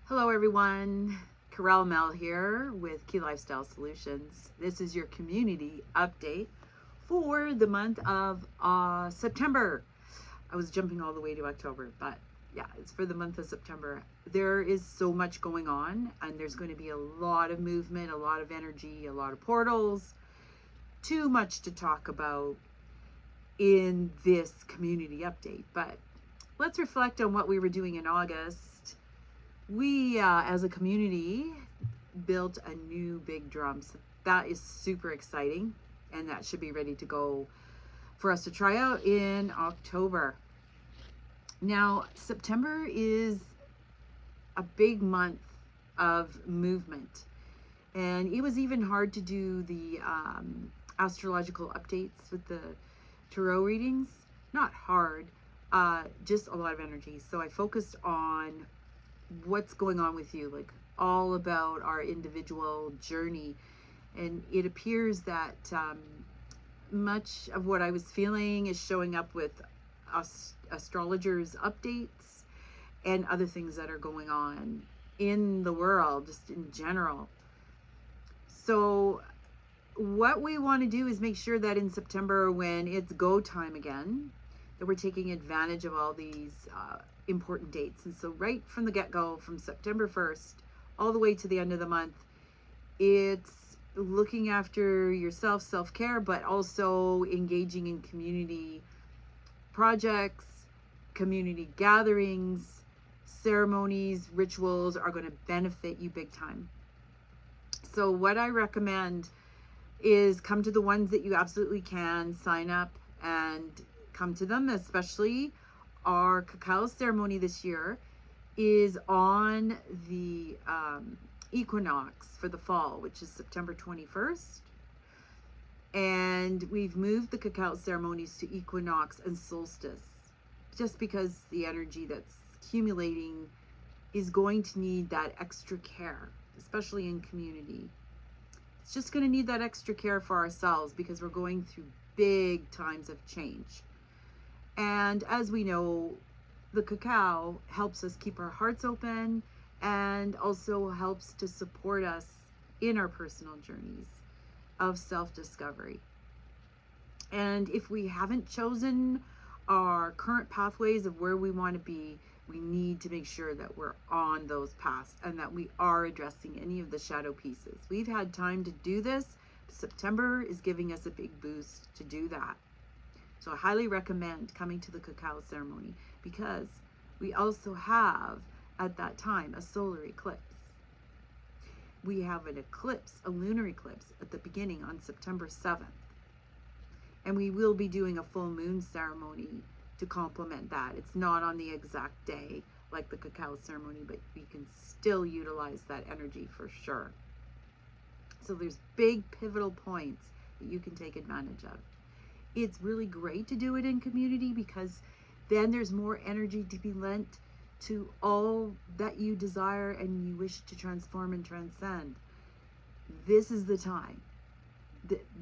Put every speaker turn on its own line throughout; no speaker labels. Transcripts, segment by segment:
Hello everyone, Carell Mel here with Key Lifestyle Solutions. This is your community update for the month of September. I was jumping all the way to October, but yeah, it's for the month of September. There is so much going on, and there's going to be a lot of movement, a lot of energy, a lot of portals. Too much to talk about in this community update, but let's reflect on what we were doing in August. We, as a community, built a new big drum. So that is super exciting, and that should be ready to go for us to try out in October. Now, September is a big month of movement, and it was even hard to do the astrological updates with the tarot readings. Not hard, just a lot of energy. So I focused on what's going on with you, like all about our individual journey. And it appears that much of what I was feeling is showing up with astrologers' updates and other things that are going on in the world, just in general. So what we want to do is make sure that in September, when it's go time again, that we're taking advantage of all these important dates. And so right from the get-go, from September 1st all the way to the end of the month, it's looking after yourself, self-care, but also engaging in community projects, community gatherings, ceremonies, rituals are going to benefit you big time. So what I recommend is come to the ones that you absolutely can, sign up and come to them. Especially our cacao ceremony this year is on the equinox for the fall, which is September 21st. And we've moved the cacao ceremonies to equinox and solstice, just because the energy that's accumulating is going to need that extra care, especially in community. It's just going to need that extra care for ourselves because we're going through big times of change. And as we know, the cacao helps us keep our hearts open and also helps to support us in our personal journeys of self-discovery. And if we haven't chosen our current pathways of where we want to be, we need to make sure that we're on those paths and that we are addressing any of the shadow pieces. We've had time to do this. September is giving us a big boost to do that. So I highly recommend coming to the cacao ceremony, because we also have at that time a solar eclipse. We have an eclipse, a lunar eclipse at the beginning on September 7th. And we will be doing a full moon ceremony to complement that. It's not on the exact day like the cacao ceremony, but we can still utilize that energy for sure. So there's big pivotal points that you can take advantage of. It's really great to do it in community, because then there's more energy to be lent to all that you desire and you wish to transform and transcend. This is the time.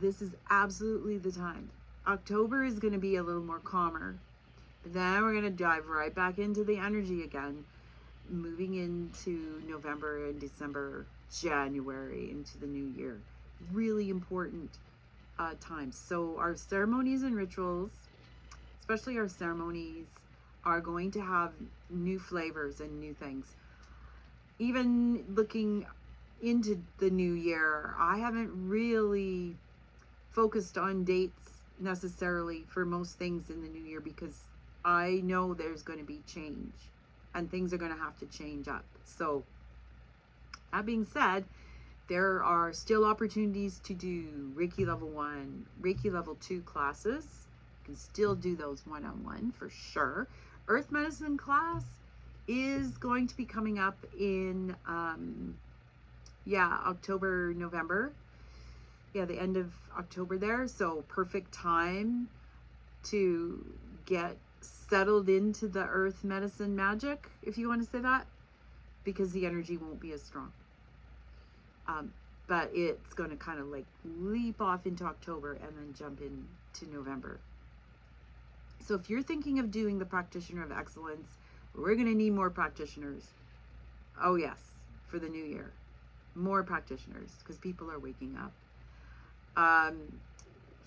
This is absolutely the time. October is going to be a little more calmer, but then we're going to dive right back into the energy again, moving into November and December, January, into the new year. Really important times. So our ceremonies and rituals, especially our ceremonies, are going to have new flavors and new things. Even looking into the new year, I haven't really focused on dates necessarily for most things in the new year, because I know there's going to be change and things are going to have to change up. So that being said, there are still opportunities to do Reiki level 1, Reiki level 2 classes. You can still do those one-on-one for sure. Earth medicine class is going to be coming up in October, November. Yeah, the end of October there. So perfect time to get settled into the earth medicine magic, if you want to say that, because the energy won't be as strong. But it's going to kind of like leap off into October and then jump into November. So if you're thinking of doing the Practitioner of Excellence, we're going to need more practitioners. Oh yes, for the new year. More practitioners, because people are waking up.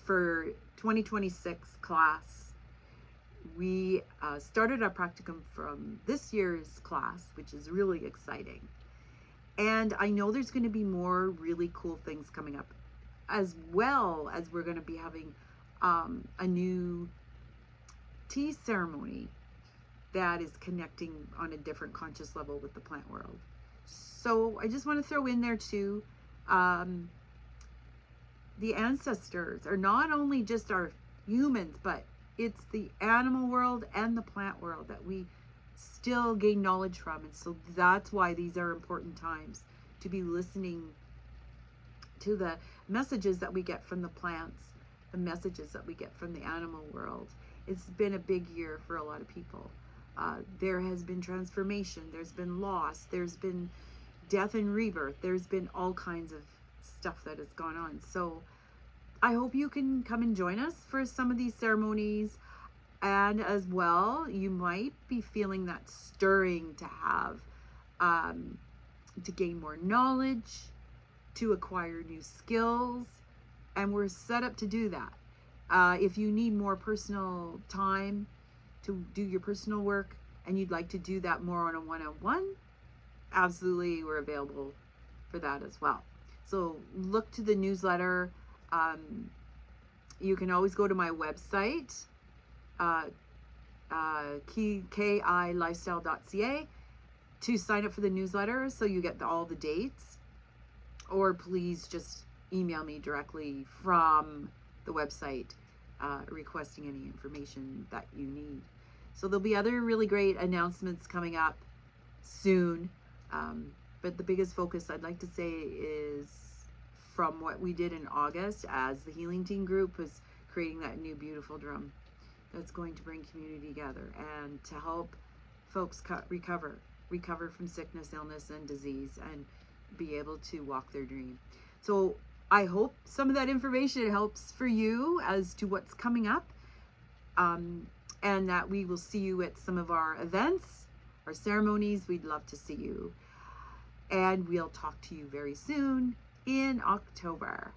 For 2026 class, we started our practicum from this year's class, which is really exciting. And I know there's going to be more really cool things coming up, as well as we're going to be having a new tea ceremony that is connecting on a different conscious level with the plant world. So I just want to throw in there too, the ancestors are not only just our humans, but it's the animal world and the plant world that we still gain knowledge from. And so that's why these are important times to be listening to the messages that we get from the plants, the messages that we get from the animal world. It's been a big year for a lot of people. There has been transformation, there's been loss, there's been death and rebirth, there's been all kinds of stuff that has gone on. So I hope you can come and join us for some of these ceremonies. And as well, you might be feeling that stirring to have, to gain more knowledge, to acquire new skills. And we're set up to do that. If you need more personal time to do your personal work and you'd like to do that more on a one-on-one, absolutely, we're available for that as well. So look to the newsletter. You can always go to my website, kilifestyle.ca, to sign up for the newsletter so you get all the dates, or please just email me directly from the website requesting any information that you need. So there'll be other really great announcements coming up soon, but the biggest focus I'd like to say is from what we did in August as the healing team group was creating that new beautiful drum that's going to bring community together and to help folks recover from sickness, illness, and disease, and be able to walk their dream. So I hope some of that information helps for you as to what's coming up, and that we will see you at some of our events, our ceremonies. We'd love to see you, and we'll talk to you very soon in October.